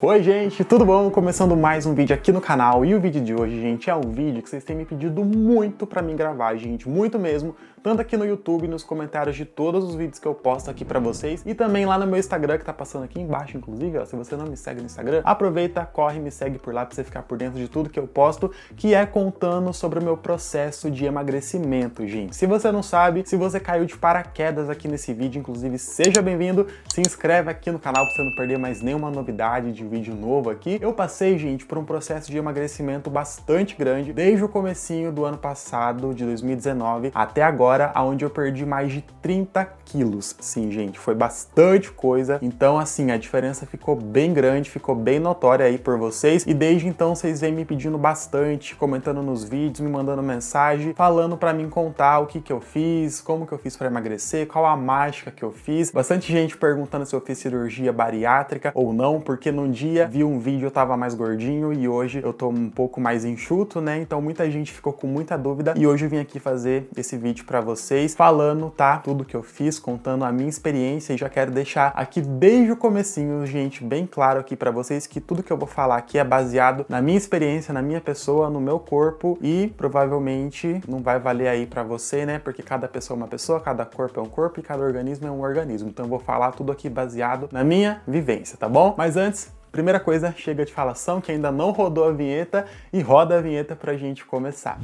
Oi gente, tudo bom? Começando mais um vídeo aqui no canal e o vídeo de hoje, gente, é um vídeo que vocês têm me pedido muito pra mim gravar, gente, muito mesmo, tanto aqui no YouTube, nos comentários de todos os vídeos que eu posto aqui pra vocês e também lá no meu Instagram, que tá passando aqui embaixo, inclusive, ó, se você não me segue no Instagram, aproveita, corre e me segue por lá pra você ficar por dentro de tudo que eu posto, que é contando sobre o meu processo de emagrecimento, gente. Se você não sabe, se você caiu de paraquedas aqui nesse vídeo, inclusive, seja bem-vindo, se inscreve aqui no canal pra você não perder mais nenhuma novidade de vídeo novo aqui. Eu passei, gente, por um processo de emagrecimento bastante grande, desde o comecinho do ano passado, de 2019, até agora, onde eu perdi mais de 30 quilos. Sim, gente, foi bastante coisa. Então, assim, a diferença ficou bem grande, ficou bem notória aí por vocês. E desde então, vocês vêm me pedindo bastante, comentando nos vídeos, me mandando mensagem, falando pra mim contar o que eu fiz, como que eu fiz pra emagrecer, qual a mágica que eu fiz. Bastante gente perguntando se eu fiz cirurgia bariátrica ou não, porque num dia vi um vídeo eu tava mais gordinho e hoje eu tô um pouco mais enxuto, né? Então muita gente ficou com muita dúvida e hoje eu vim aqui fazer esse vídeo pra vocês, falando, tá? Tudo que eu fiz, contando a minha experiência, e já quero deixar aqui desde o comecinho, gente, bem claro aqui pra vocês que tudo que eu vou falar aqui é baseado na minha experiência, na minha pessoa, no meu corpo e provavelmente não vai valer aí pra você, né? Porque cada pessoa é uma pessoa, cada corpo é um corpo e cada organismo é um organismo. Então eu vou falar tudo aqui baseado na minha vivência, tá bom? Mas antes, primeira coisa, chega de falação, que ainda não rodou a vinheta, e roda a vinheta pra gente começar.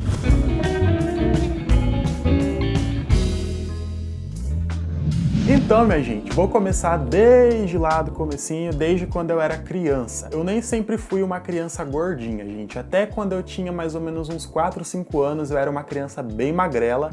Então, minha gente, vou começar desde lá do comecinho, desde quando eu era criança. Eu nem sempre fui uma criança gordinha, gente. Até quando eu tinha mais ou menos uns 4, 5 anos, eu era uma criança bem magrela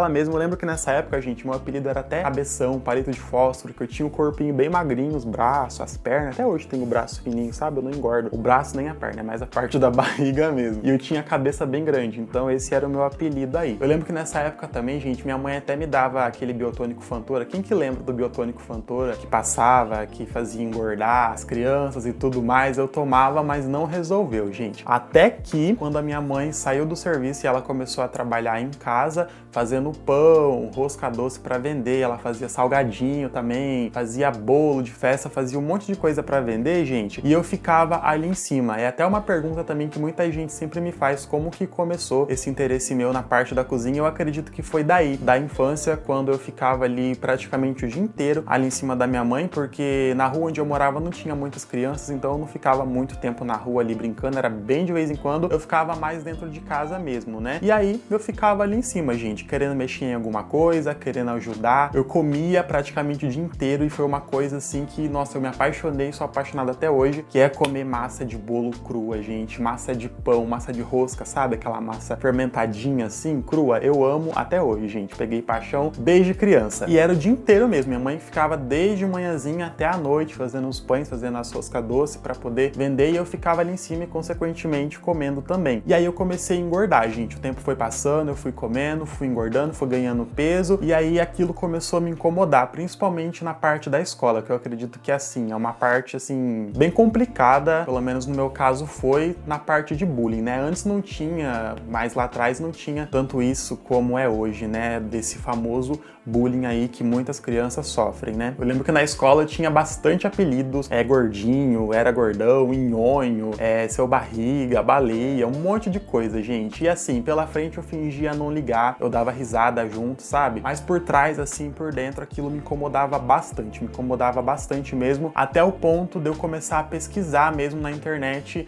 mesmo. Eu lembro que nessa época, gente, meu apelido era até cabeção, palito de fósforo, que eu tinha o corpinho bem magrinho, os braços, as pernas. Até hoje tenho o braço fininho, sabe? Eu não engordo o braço nem a perna, é mais a parte da barriga mesmo. E eu tinha a cabeça bem grande, então esse era o meu apelido aí. Eu lembro que nessa época também, gente, minha mãe até me dava aquele biotônico Fantora. Quem que lembra do biotônico Fantora, que passava, que fazia engordar as crianças e tudo mais? Eu tomava, mas não resolveu, gente. Até que, quando a minha mãe saiu do serviço e ela começou a trabalhar em casa, fazendo pão, rosca doce para vender, ela fazia salgadinho também, fazia bolo de festa, fazia um monte de coisa para vender, gente, e eu ficava ali em cima. É até uma pergunta também que muita gente sempre me faz, como que começou esse interesse meu na parte da cozinha. Eu acredito que foi daí, da infância, quando eu ficava ali praticamente o dia inteiro ali em cima da minha mãe, porque na rua onde eu morava não tinha muitas crianças, então eu não ficava muito tempo na rua ali brincando, era bem de vez em quando, eu ficava mais dentro de casa mesmo, né? E aí eu ficava ali em cima, gente, querendo mexer em alguma coisa, querendo ajudar. Eu comia praticamente o dia inteiro e foi uma coisa assim que, nossa, eu me apaixonei, sou apaixonado até hoje, que é comer massa de bolo crua, gente, massa de pão, massa de rosca, sabe? Aquela massa fermentadinha assim, crua. Eu amo até hoje, gente. Peguei paixão desde criança. E era o dia inteiro mesmo. Minha mãe ficava desde manhãzinha até a noite fazendo os pães, fazendo as rosca doce para poder vender, e eu ficava ali em cima e consequentemente comendo também. E aí eu comecei a engordar, gente. O tempo foi passando, eu fui comendo, fui engordando, fui ganhando peso, e aí aquilo começou a me incomodar, principalmente na parte da escola, que eu acredito que assim, é uma parte assim bem complicada, pelo menos no meu caso foi na parte de bullying, né? Antes não tinha, mais lá atrás não tinha tanto isso como é hoje, né? Desse famoso bullying aí que muitas crianças sofrem, né? Eu lembro que na escola eu tinha bastante apelidos, gordinho, era gordão, nhonho, seu barriga, baleia, um monte de coisa, gente. E assim, pela frente eu fingia não ligar, eu dava risada junto, sabe? Mas por trás, assim, por dentro, aquilo me incomodava bastante mesmo, até o ponto de eu começar a pesquisar mesmo na internet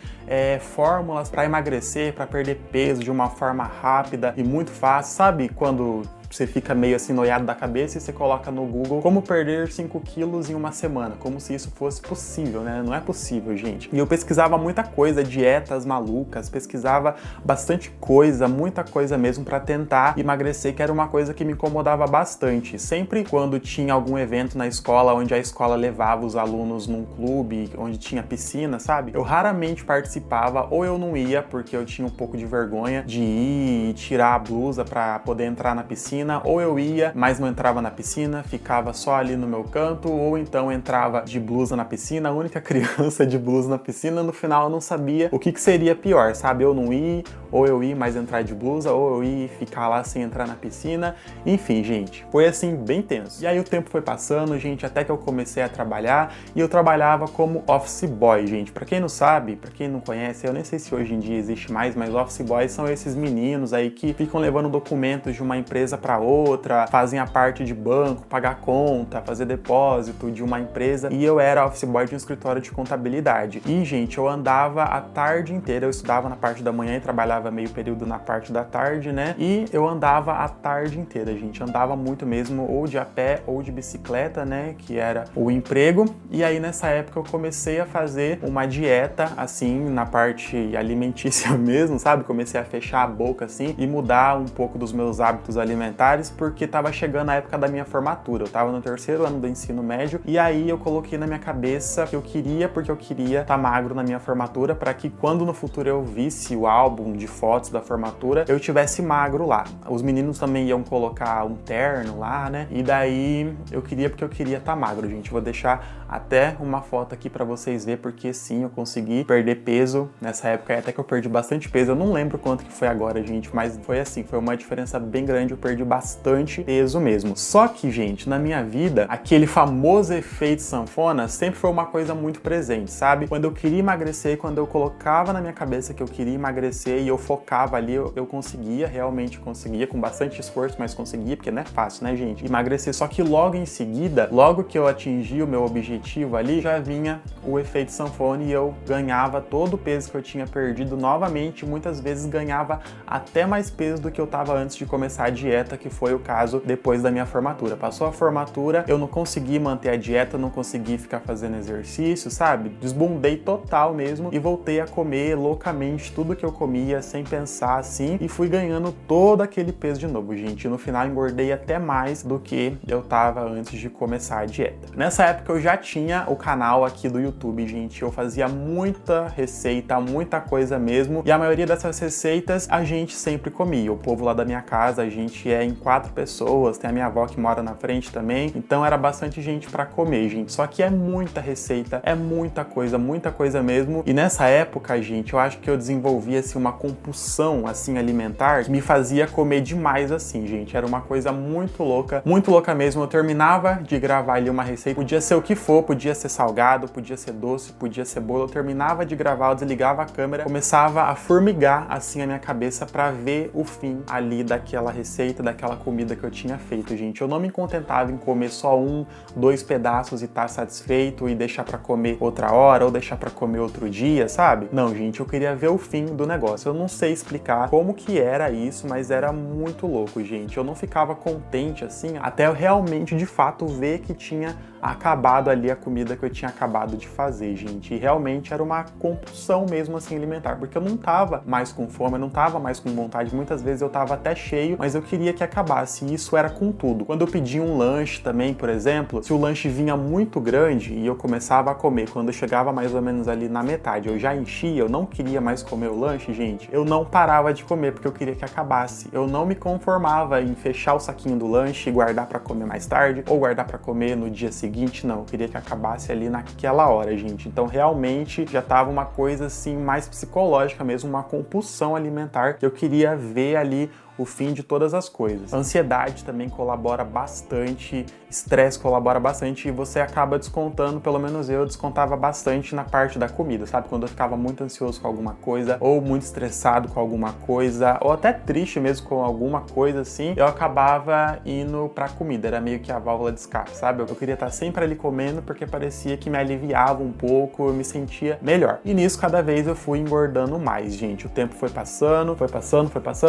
fórmulas para emagrecer, para perder peso de uma forma rápida e muito fácil, sabe? Quando você fica meio assim noiado da cabeça e você coloca no Google como perder 5 quilos em uma semana, como se isso fosse possível, né? Não é possível, gente. E eu pesquisava muita coisa, dietas malucas, pesquisava bastante coisa, muita coisa mesmo para tentar emagrecer, que era uma coisa que me incomodava bastante. Sempre quando tinha algum evento na escola, onde a escola levava os alunos num clube, onde tinha piscina, sabe? Eu raramente participava, ou eu não ia, porque eu tinha um pouco de vergonha de ir e tirar a blusa para poder entrar na piscina, piscina, ou eu ia, mas não entrava na piscina, ficava só ali no meu canto, ou então entrava de blusa na piscina, a única criança de blusa na piscina. No final eu não sabia o que seria pior, sabe? Eu não ir, ou eu ir, mas entrar de blusa, ou eu ir e ficar lá sem entrar na piscina. Enfim, gente, foi assim bem tenso. E aí o tempo foi passando, gente, até que eu comecei a trabalhar, e eu trabalhava como office boy, gente. Pra quem não sabe, pra quem não conhece, eu nem sei se hoje em dia existe mais, mas office boys são esses meninos aí que ficam levando documentos de uma empresa para outra, fazem a parte de banco, pagar conta, fazer depósito de uma empresa. E eu era office boy de um escritório de contabilidade. E, gente, eu andava a tarde inteira, eu estudava na parte da manhã e trabalhava meio período na parte da tarde, né? E eu andava a tarde inteira, gente. Andava muito mesmo, ou de a pé ou de bicicleta, né? Que era o emprego. E aí, nessa época, eu comecei a fazer uma dieta, assim, na parte alimentícia mesmo, sabe? Comecei a fechar a boca, assim, e mudar um pouco dos meus hábitos alimentares, porque tava chegando a época da minha formatura. Eu tava no 3º ano do ensino médio, e aí eu coloquei na minha cabeça que eu queria, porque eu queria estar magro na minha formatura, para que quando no futuro eu visse o álbum de fotos da formatura, eu tivesse magro lá. Os meninos também iam colocar um terno lá, né? E daí eu queria, porque eu queria estar magro, gente. Vou deixar até uma foto aqui para vocês verem, porque sim, eu consegui perder peso nessa época, até que eu perdi bastante peso. Eu não lembro quanto que foi agora, gente, mas foi assim, foi uma diferença bem grande, eu perdi bastante peso mesmo. Só que, gente, na minha vida, aquele famoso efeito sanfona sempre foi uma coisa muito presente, sabe? Quando eu queria emagrecer, quando eu colocava na minha cabeça que eu queria emagrecer e eu focava ali, eu conseguia, realmente conseguia, com bastante esforço, mas conseguia, porque não é fácil, né, gente? Emagrecer. Só que logo em seguida, logo que eu atingi o meu objetivo ali, já vinha o efeito sanfona e eu ganhava todo o peso que eu tinha perdido novamente, muitas vezes ganhava até mais peso do que eu tava antes de começar a dieta, que foi o caso depois da minha formatura. Passou a formatura, eu não consegui manter a dieta, não consegui ficar fazendo exercício, sabe? Desbundei total mesmo e voltei a comer loucamente tudo que eu comia, sem pensar assim, e fui ganhando todo aquele peso de novo, gente. E no final engordei até mais do que eu tava antes de começar a dieta. Nessa época eu já tinha o canal aqui do YouTube, gente. Eu fazia muita receita, muita coisa mesmo, e a maioria dessas receitas a gente sempre comia. O povo lá da minha casa, a gente é em 4 pessoas, tem a minha avó que mora na frente também, então era bastante gente pra comer, gente. Só que é muita receita, é muita coisa mesmo. E nessa época, gente, eu acho que eu desenvolvi assim uma compulsão assim alimentar que me fazia comer demais assim, gente. Era uma coisa muito louca mesmo. Eu terminava de gravar ali uma receita, podia ser o que for, podia ser salgado, podia ser doce, podia ser bolo. Eu terminava de gravar, eu desligava a câmera, começava a formigar assim a minha cabeça pra ver o fim ali daquela receita, daquela comida que eu tinha feito, gente. Eu não me contentava em comer só 1, 2 pedaços e estar satisfeito e deixar pra comer outra hora ou deixar pra comer outro dia, sabe? Não, gente, eu queria ver o fim do negócio. Eu não sei explicar como que era isso, mas era muito louco, gente. Eu não ficava contente assim até eu realmente, de fato, ver que tinha acabado ali a comida que eu tinha acabado de fazer, gente. E realmente era uma compulsão mesmo assim alimentar, porque eu não tava mais com fome, eu não tava mais com vontade. Muitas vezes eu tava até cheio, mas eu queria que acabasse, e isso era com tudo. Quando eu pedia um lanche também, por exemplo, se o lanche vinha muito grande e eu começava a comer, quando eu chegava mais ou menos ali na metade, eu já enchia, eu não queria mais comer o lanche, gente, eu não parava de comer porque eu queria que acabasse. Eu não me conformava em fechar o saquinho do lanche e guardar pra comer mais tarde, ou guardar pra comer no dia seguinte. Não, eu queria que acabasse ali naquela hora, gente. Então realmente já tava uma coisa assim mais psicológica mesmo, uma compulsão alimentar, que eu queria ver ali o fim de todas as coisas. Ansiedade também colabora bastante, estresse colabora bastante, e você acaba descontando, pelo menos eu descontava bastante na parte da comida, sabe? Quando eu ficava muito ansioso com alguma coisa, ou muito estressado com alguma coisa, ou até triste mesmo com alguma coisa assim, eu acabava indo pra comida, era meio que a válvula de escape, sabe? Eu queria estar sempre ali comendo porque parecia que me aliviava um pouco, eu me sentia melhor. E nisso, cada vez eu fui engordando mais, gente. O tempo foi passando,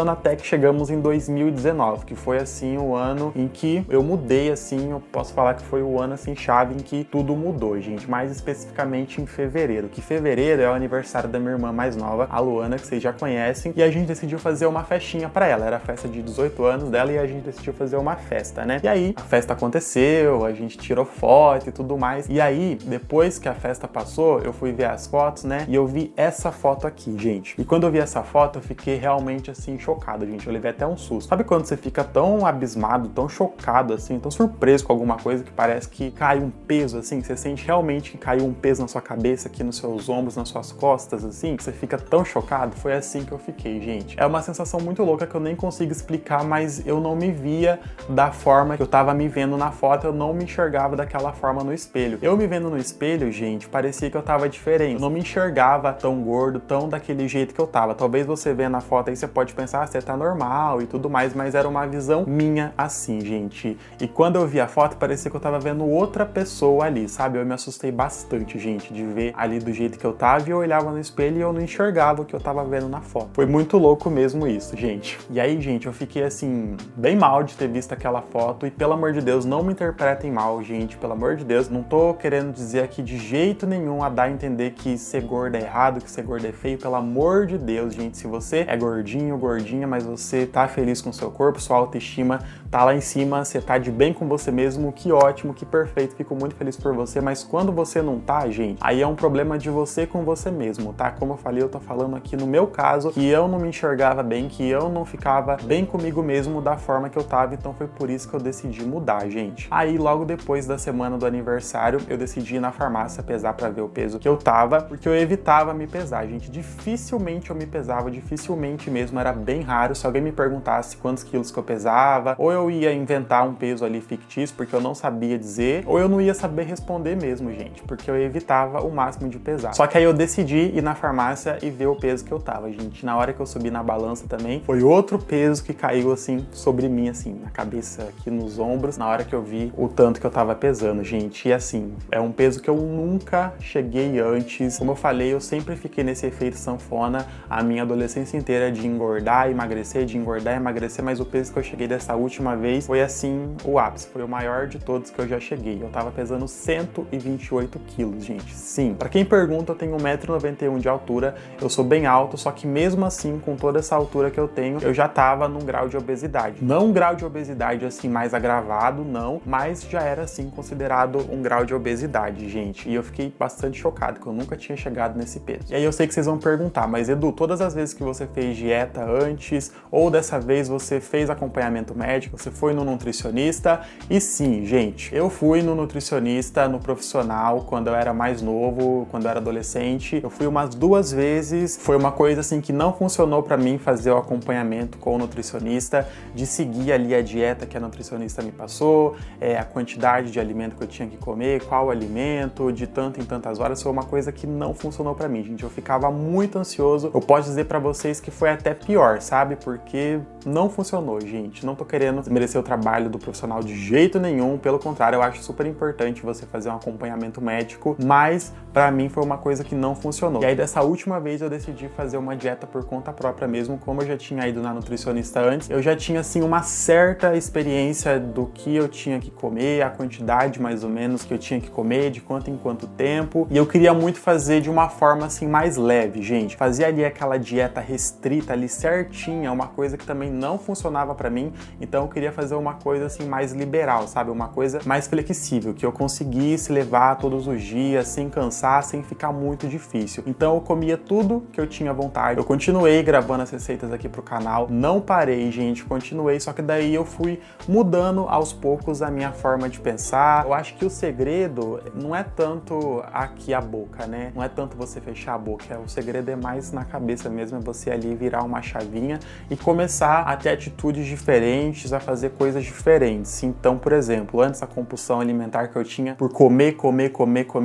até que chegamos em 2019, que foi assim o ano em que eu mudei, assim, eu posso falar que foi o ano assim chave em que tudo mudou, gente, mais especificamente em fevereiro, que fevereiro é o aniversário da minha irmã mais nova, a Luana, que vocês já conhecem, e a gente decidiu fazer uma festinha pra ela, era a festa de 18 anos dela, e a gente decidiu fazer uma festa, né? E aí, a festa aconteceu, a gente tirou foto e tudo mais, e aí, depois que a festa passou, eu fui ver as fotos, né? E eu vi essa foto aqui, gente. E quando eu vi essa foto, eu fiquei realmente assim chocado, gente. Eu levei levei até um susto. Sabe quando você fica tão abismado, tão chocado, assim, tão surpreso com alguma coisa que parece que cai um peso, assim, você sente realmente que caiu um peso na sua cabeça, aqui nos seus ombros, nas suas costas, assim, que você fica tão chocado? Foi assim que eu fiquei, gente. É uma sensação muito louca que eu nem consigo explicar, mas eu não me via da forma que eu tava me vendo na foto, eu não me enxergava daquela forma no espelho. Eu me vendo no espelho, gente, parecia que eu tava diferente. Eu não me enxergava tão gordo, tão daquele jeito que eu tava. Talvez você vendo na foto aí, você pode pensar, você tá normal e tudo mais, mas era uma visão minha assim, gente. E quando eu vi a foto, parecia que eu tava vendo outra pessoa ali, sabe? Eu me assustei bastante, gente, de ver ali do jeito que eu tava, e eu olhava no espelho e eu não enxergava o que eu tava vendo na foto. Foi muito louco mesmo isso, gente. E aí, gente, eu fiquei assim, bem mal de ter visto aquela foto, e pelo amor de Deus, não me interpretem mal, gente, pelo amor de Deus, não tô querendo dizer aqui de jeito nenhum a dar a entender que ser gordo é errado, que ser gordo é feio, pelo amor de Deus, gente, se você é gordinho, gordinha, mas você tá feliz com o seu corpo, sua autoestima tá lá em cima, você tá de bem com você mesmo, que ótimo, que perfeito, fico muito feliz por você, mas quando você não tá, gente, aí é um problema de você com você mesmo, tá? Como eu falei, eu tô falando aqui no meu caso, que eu não me enxergava bem, que eu não ficava bem comigo mesmo da forma que eu tava, então foi por isso que eu decidi mudar, gente. Aí, logo depois da semana do aniversário, eu decidi ir na farmácia pesar pra ver o peso que eu tava, porque eu evitava me pesar, gente. Dificilmente eu me pesava, dificilmente mesmo, era bem raro. Se alguém me perguntasse quantos quilos que eu pesava, ou eu ia inventar um peso ali fictício, porque eu não sabia dizer, ou eu não ia saber responder mesmo, gente, porque eu evitava o máximo de pesar. Só que aí eu decidi ir na farmácia e ver o peso que eu tava, gente. Na hora que eu subi na balança também, foi outro peso que caiu assim sobre mim, assim, na cabeça, aqui nos ombros, na hora que eu vi o tanto que eu tava pesando, gente. E assim, é um peso que eu nunca cheguei antes. Como eu falei, eu sempre fiquei nesse efeito sanfona a minha adolescência inteira, de engordar, emagrecer, de engordar, emagrecer, mas o peso que eu cheguei dessa última vez foi assim, o ápice, foi o maior de todos que eu já cheguei. Eu tava pesando 128 quilos, gente. Sim, pra quem pergunta, eu tenho 1,91 m de altura, eu sou bem alto, só que mesmo assim, com toda essa altura que eu tenho, eu já tava num grau de obesidade. Não um grau de obesidade assim mais agravado, não, mas já era assim considerado um grau de obesidade, gente. E eu fiquei bastante chocado, que eu nunca tinha chegado nesse peso. E aí eu sei que vocês vão perguntar, mas Edu, todas as vezes que você fez dieta antes, ou dessa vez você fez acompanhamento médico, você foi no nutricionista? E sim, gente, eu fui no nutricionista, no profissional, quando eu era mais novo, quando eu era adolescente. Eu fui umas 2 vezes, foi uma coisa assim que não funcionou pra mim fazer o acompanhamento com o nutricionista, de seguir ali a dieta que a nutricionista me passou, a quantidade de alimento que eu tinha que comer, qual alimento, de tanto em tantas horas, foi uma coisa que não funcionou pra mim, gente. Eu ficava muito ansioso. Eu posso dizer pra vocês que foi até pior, sabe? Porque não funcionou, gente. Não tô querendo merecer o trabalho do profissional de jeito nenhum, pelo contrário, eu acho super importante você fazer um acompanhamento médico, mas pra mim foi uma coisa que não funcionou. E aí dessa última vez eu decidi fazer uma dieta por conta própria mesmo, como eu já tinha ido na nutricionista antes, eu já tinha assim uma certa experiência do que eu tinha que comer, a quantidade mais ou menos que eu tinha que comer, de quanto em quanto tempo, e eu queria muito fazer de uma forma assim mais leve, gente. Fazer ali aquela dieta restrita ali certinha, uma coisa que também não funcionava pra mim, então eu queria fazer uma coisa assim mais liberal, sabe? Uma coisa mais flexível, que eu conseguisse levar todos os dias sem cansar, sem ficar muito difícil. Então eu comia tudo que eu tinha vontade. Eu continuei gravando as receitas aqui pro canal, não parei, gente, continuei, só que daí eu fui mudando aos poucos a minha forma de pensar. Eu acho que o segredo não é tanto aqui a boca, né? Não é tanto você fechar a boca, o segredo é mais na cabeça mesmo, é você ali virar uma chavinha e começar a ter atitudes diferentes, a fazer coisas diferentes. Então, por exemplo, antes a compulsão alimentar que eu tinha por comer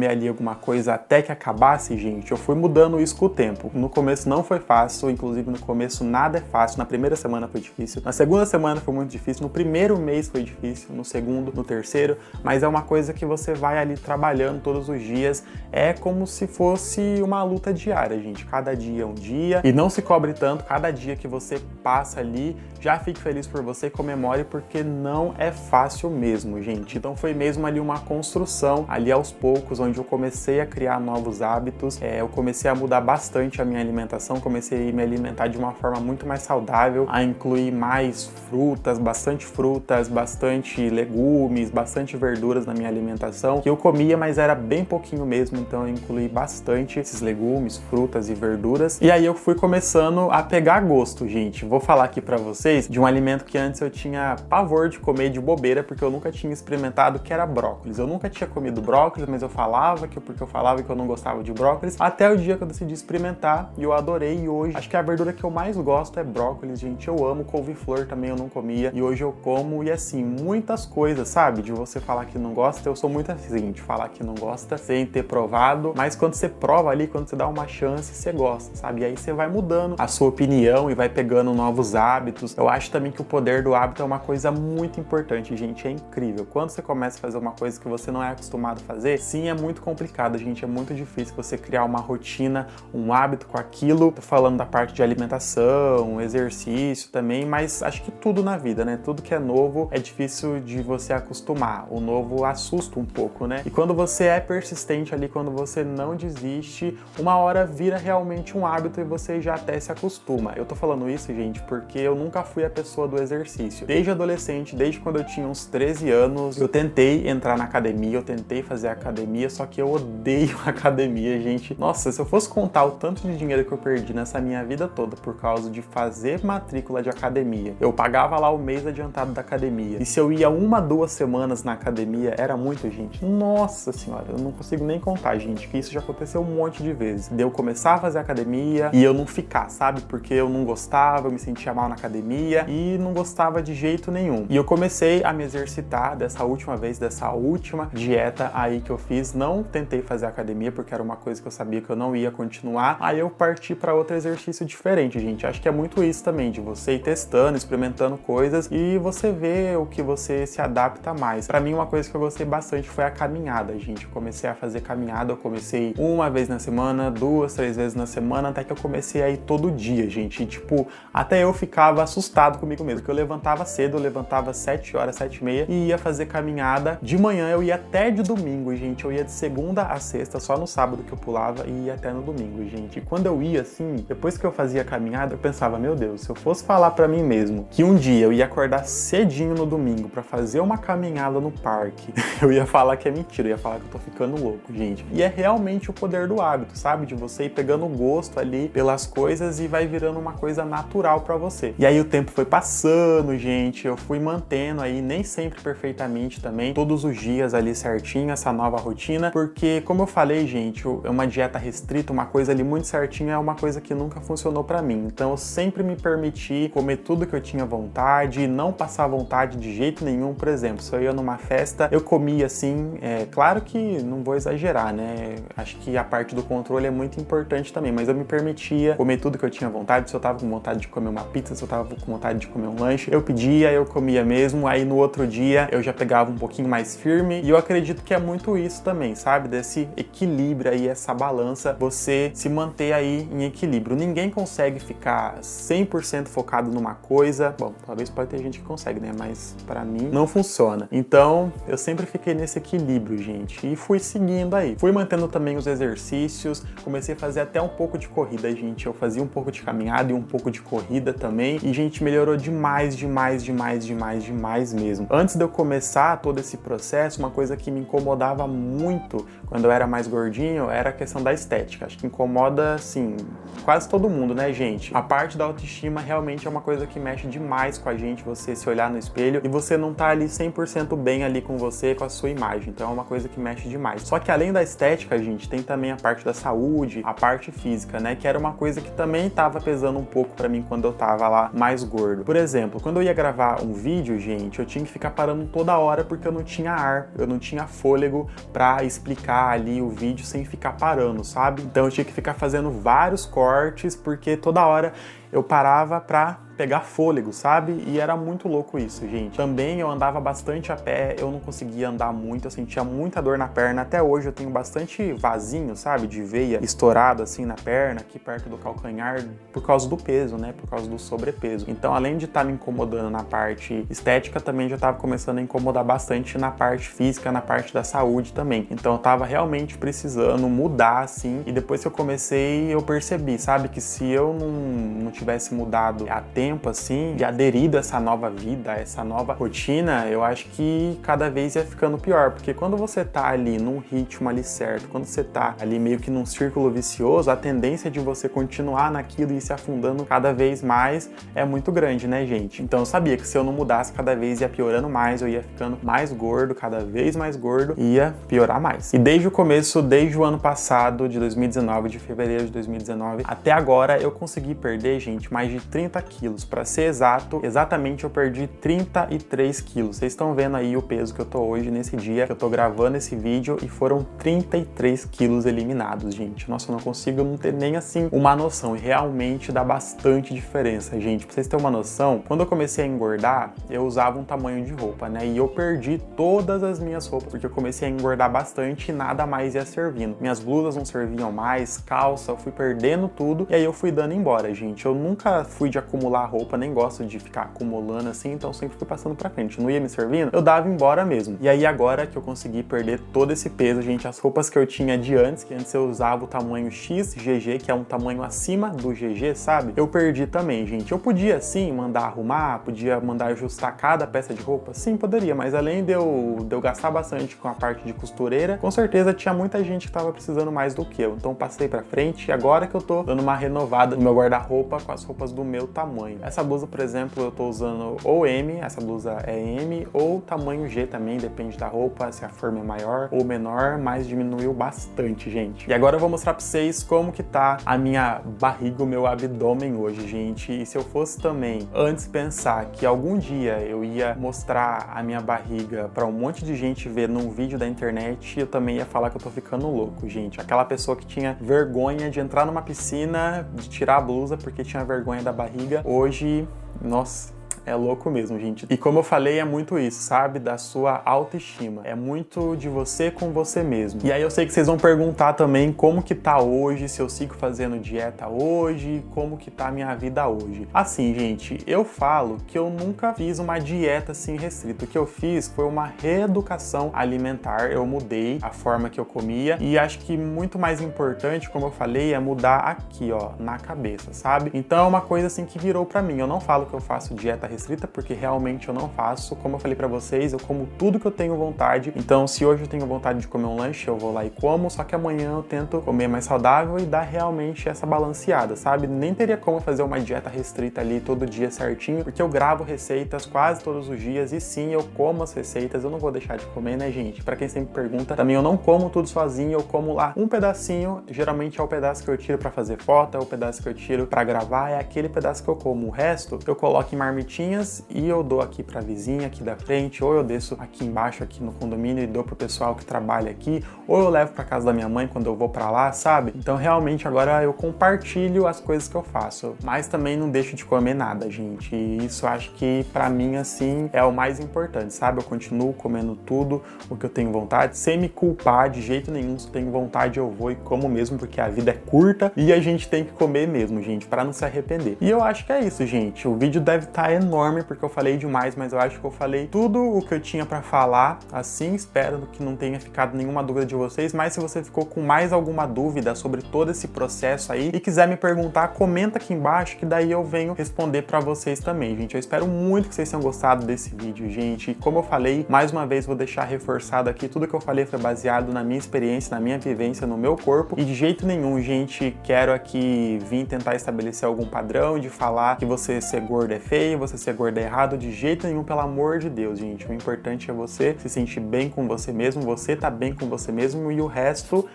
ali alguma coisa até que acabasse, gente, eu fui mudando isso com o tempo. No começo não foi fácil, inclusive no começo nada é fácil, na primeira semana foi difícil, na segunda semana foi muito difícil, no primeiro mês foi difícil, no segundo, no terceiro, mas é uma coisa que você vai ali trabalhando todos os dias, é como se fosse uma luta diária, gente, cada dia é um dia, e não se cobre tanto, cada dia que você passa ali, já fique feliz por você, comemore, porque não é fácil mesmo, gente. Então foi mesmo ali uma construção, ali aos poucos, onde eu comecei a criar novos hábitos, eu comecei a mudar bastante a minha alimentação, comecei a me alimentar de uma forma muito mais saudável, a incluir mais frutas, bastante legumes, bastante verduras na minha alimentação, que eu comia, mas era bem pouquinho mesmo, então eu incluí bastante esses legumes, frutas e verduras, e aí eu fui começando a pegar gosto, gente. Vou falar aqui pra vocês de um alimento que antes eu tinha pavor de comer de bobeira, porque eu nunca tinha experimentado, que era brócolis. Eu nunca tinha comido brócolis, mas eu falava que porque eu falava que eu não gostava de brócolis, até o dia que eu decidi experimentar e eu adorei. E hoje, acho que a verdura que eu mais gosto é brócolis, gente. Eu amo couve-flor também, eu não comia, e hoje eu como. E assim, muitas coisas, sabe? De você falar que não gosta, eu sou muito assim, de falar que não gosta sem ter provado, mas quando você prova ali, quando você dá uma chance, você gosta, sabe? E aí você vai mudando a sua opinião e vai pegando novos hábitos. Eu acho também que o poder do hábito é uma coisa muito importante, gente. É incrível. Quando você começa a fazer uma coisa que você não é acostumado a fazer, sim, é muito complicado, gente. É muito difícil você criar uma rotina, um hábito com aquilo. Tô falando da parte de alimentação, exercício também, mas acho que tudo na vida, né? Tudo que é novo é difícil de você acostumar. O novo assusta um pouco, né? E quando você é persistente ali, quando você não desiste, uma hora vira realmente um hábito e você já até se acostuma. Eu tô falando isso, gente, porque eu nunca fui a pessoa do exercício. Desde adolescente, desde quando eu tinha uns 13 anos, eu tentei entrar na academia, eu tentei fazer academia, só que eu odeio academia, gente. Nossa, se eu fosse contar o tanto de dinheiro que eu perdi nessa minha vida toda por causa de fazer matrícula de academia, eu pagava lá o mês adiantado da academia. E se eu ia 1, 2 semanas na academia, era muito, gente. Nossa senhora, eu não consigo nem contar, gente, que isso já aconteceu um monte de vezes. De eu começar a fazer academia e eu não ficar, sabe? Porque eu não gostava, eu me sentia mal na academia e não gostava de jeito nenhum. E eu comecei a me exercitar dessa última vez, dessa última dieta aí que eu fiz. Não tentei fazer academia porque era uma coisa que eu sabia que eu não ia continuar. Aí eu parti para outro exercício diferente, gente. Acho que é muito isso também, de você ir testando, experimentando coisas e você vê o que você se adapta mais. Para mim, uma coisa que eu gostei bastante foi a caminhada, gente. Eu comecei a fazer caminhada, eu comecei uma vez na semana, 2, 3 vezes na semana, até que eu comecei a ir todo dia, gente. E, tipo, até eu ficava assustado comigo mesmo, porque eu levantava cedo, eu levantava 7 horas, 7h30 e ia fazer caminhada. De manhã eu ia até de domingo, gente. Eu ia de segunda a sexta, só no sábado que eu pulava, e ia até no domingo, gente. E quando eu ia, assim, depois que eu fazia a caminhada, eu pensava, meu Deus, se eu fosse falar pra mim mesmo que um dia eu ia acordar cedinho no domingo pra fazer uma caminhada no parque, eu ia falar que é mentira, eu ia falar que eu tô ficando louco, gente. E é realmente o poder do hábito, sabe? De você ir pegando gosto ali pelas coisas e vai virando uma coisa natural pra você. E aí o tempo foi passando, gente, eu fui mantendo aí, nem sempre perfeitamente também, todos os dias ali certinho, essa nova rotina, porque, como eu falei, gente, uma dieta restrita, uma coisa ali muito certinha, é uma coisa que nunca funcionou pra mim. Então eu sempre me permiti comer tudo que eu tinha vontade, não passar vontade de jeito nenhum. Por exemplo, se eu ia numa festa, eu comia assim, claro que não vou exagerar, né? Acho que a parte do controle é muito importante também, mas eu me permitia comer tudo que eu tinha vontade. Se eu tava com vontade de comer uma pizza, se eu tava com vontade de comer um lanche, eu pedia, eu comia mesmo, aí no outro dia eu já pegava um pouquinho mais firme, e eu acredito que é muito isso também, sabe? Desse equilíbrio aí, essa balança, você se manter aí em equilíbrio. Ninguém consegue ficar 100% focado numa coisa. Bom, talvez pode ter gente que consegue, né? Mas pra mim não funciona. Então, eu sempre fiquei nesse equilíbrio, gente, e fui seguindo aí. Fui mantendo também os exercícios, comecei a fazer até um pouco de corrida, gente. Eu fazia um pouco de caminhada e um pouco de corrida também, e, gente, melhorou demais, demais, demais, demais, demais mesmo. Antes de eu começar todo esse processo, uma coisa que me incomodava muito quando eu era mais gordinho era a questão da estética. Acho que incomoda, assim, quase todo mundo, né, gente? A parte da autoestima realmente é uma coisa que mexe demais com a gente, você se olhar no espelho e você não tá ali 100% bem ali com você, com a sua imagem. Então é uma coisa que mexe demais. Só que além da estética, gente, tem também a parte da saúde, a parte física, né, que era uma coisa que também tava pesando um pouco pra mim quando eu tava lá mais gordo. Por exemplo, quando eu ia gravar um vídeo, gente, eu tinha que ficar parando toda hora porque eu não tinha ar, eu não tinha fôlego pra explicar ali o vídeo sem ficar parando, sabe? Então eu tinha que ficar fazendo vários cortes porque toda hora eu parava pra pegar fôlego, sabe? E era muito louco isso, gente. Também eu andava bastante a pé, eu não conseguia andar muito, eu sentia muita dor na perna. Até hoje eu tenho bastante vasinho, sabe? De veia estourado assim na perna, aqui perto do calcanhar, por causa do peso, né? Por causa do sobrepeso. Então, além de estar me incomodando na parte estética, também já estava começando a incomodar bastante na parte física, na parte da saúde também. Então, eu tava realmente precisando mudar, assim. E depois que eu comecei, eu percebi, sabe? Que se eu não tivesse mudado a tempo, tempo, assim, de aderido a essa nova vida, a essa nova rotina, eu acho que cada vez ia ficando pior, porque quando você tá ali num ritmo ali certo, quando você tá ali meio que num círculo vicioso, a tendência de você continuar naquilo e se afundando cada vez mais é muito grande, né, gente? Então eu sabia que se eu não mudasse, cada vez ia piorando mais, eu ia ficando mais gordo, cada vez mais gordo, e ia piorar mais. E desde o começo, desde o ano passado, de 2019, de fevereiro de 2019, até agora eu consegui perder, gente, mais de 30 quilos. Pra ser exato, exatamente eu perdi 33 quilos. Vocês estão vendo aí o peso que eu tô hoje, nesse dia que eu tô gravando esse vídeo, e foram 33 quilos eliminados, gente. Nossa, eu não consigo não ter nem assim uma noção, e realmente dá bastante diferença, gente. Pra vocês terem uma noção, quando eu comecei a engordar, eu usava um tamanho de roupa, né? E eu perdi todas as minhas roupas, porque eu comecei a engordar bastante e nada mais ia servindo. Minhas blusas não serviam mais, calça, eu fui perdendo tudo, e aí eu fui dando embora, gente. Eu nunca fui de acumular roupa, nem gosto de ficar acumulando assim, então sempre fui passando pra frente. Não ia me servindo, eu dava embora mesmo. E aí agora que eu consegui perder todo esse peso, gente, as roupas que eu tinha de antes, que antes eu usava o tamanho X, GG, que é um tamanho acima do GG, sabe? Eu perdi também, gente. Eu podia sim mandar arrumar, podia mandar ajustar cada peça de roupa, sim, poderia, mas além de eu gastar bastante com a parte de costureira, com certeza tinha muita gente que tava precisando mais do que eu. Então passei pra frente e agora que eu tô dando uma renovada no meu guarda-roupa com as roupas do meu tamanho. Essa blusa, por exemplo, eu tô usando ou M, essa blusa é M, ou tamanho G também, depende da roupa, se a forma é maior ou menor, mas diminuiu bastante, gente. E agora eu vou mostrar pra vocês como que tá a minha barriga, o meu abdômen hoje, gente. E se eu fosse também, antes pensar que algum dia eu ia mostrar a minha barriga pra um monte de gente ver num vídeo da internet, eu também ia falar que eu tô ficando louco, gente. Aquela pessoa que tinha vergonha de entrar numa piscina, de tirar a blusa porque tinha vergonha da barriga, hoje, nossa, é louco mesmo, gente. E como eu falei, é muito isso, sabe? Da sua autoestima. É muito de você com você mesmo. E aí eu sei que vocês vão perguntar também como que tá hoje, se eu sigo fazendo dieta hoje, como que tá a minha vida hoje. Assim, gente, eu falo que eu nunca fiz uma dieta assim restrita. O que eu fiz foi uma reeducação alimentar. Eu mudei a forma que eu comia e acho que muito mais importante, como eu falei, é mudar aqui, ó, na cabeça, sabe? Então é uma coisa assim que virou pra mim. Eu não falo que eu faço dieta restrita, porque realmente eu não faço. Como eu falei pra vocês, eu como tudo que eu tenho vontade. Então, se hoje eu tenho vontade de comer um lanche, eu vou lá e como, só que amanhã eu tento comer mais saudável e dar realmente essa balanceada, sabe? Nem teria como fazer uma dieta restrita ali todo dia certinho, porque eu gravo receitas quase todos os dias e sim, eu como as receitas, eu não vou deixar de comer, né, gente? Pra quem sempre pergunta, também eu não como tudo sozinho, eu como lá um pedacinho, geralmente é o pedaço que eu tiro pra fazer foto, é o pedaço que eu tiro pra gravar, é aquele pedaço que eu como. O resto, eu coloco em marmitinha e eu dou aqui pra vizinha aqui da frente, ou eu desço aqui embaixo, aqui no condomínio e dou pro pessoal que trabalha aqui, ou eu levo pra casa da minha mãe quando eu vou pra lá, sabe? Então realmente agora eu compartilho as coisas que eu faço, mas também não deixo de comer nada, gente. E isso acho que pra mim, assim, é o mais importante, sabe? Eu continuo comendo tudo o que eu tenho vontade, sem me culpar de jeito nenhum. Se eu tenho vontade eu vou e como mesmo, porque a vida é curta e a gente tem que comer mesmo, gente, pra não se arrepender. E eu acho que é isso, gente. O vídeo deve estar enorme, porque eu falei demais, mas eu acho que eu falei tudo o que eu tinha pra falar, assim, espero que não tenha ficado nenhuma dúvida de vocês, mas se você ficou com mais alguma dúvida sobre todo esse processo aí e quiser me perguntar, comenta aqui embaixo que daí eu venho responder pra vocês também, gente. Eu espero muito que vocês tenham gostado desse vídeo, gente. E como eu falei, mais uma vez vou deixar reforçado aqui, tudo que eu falei foi baseado na minha experiência, na minha vivência, no meu corpo, e de jeito nenhum, gente, quero aqui vir tentar estabelecer algum padrão de falar que você ser gordo é feio, você ser gordo é errado, de jeito nenhum, pelo amor de Deus, gente. O importante é você se sentir bem com você mesmo, você tá bem com você mesmo e o resto...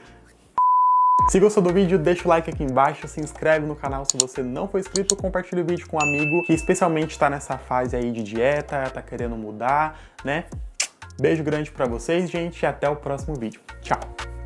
Se gostou do vídeo, deixa o like aqui embaixo, se inscreve no canal se você não for inscrito, compartilha o vídeo com um amigo que especialmente tá nessa fase aí de dieta, tá querendo mudar, né? Beijo grande pra vocês, gente, e até o próximo vídeo. Tchau!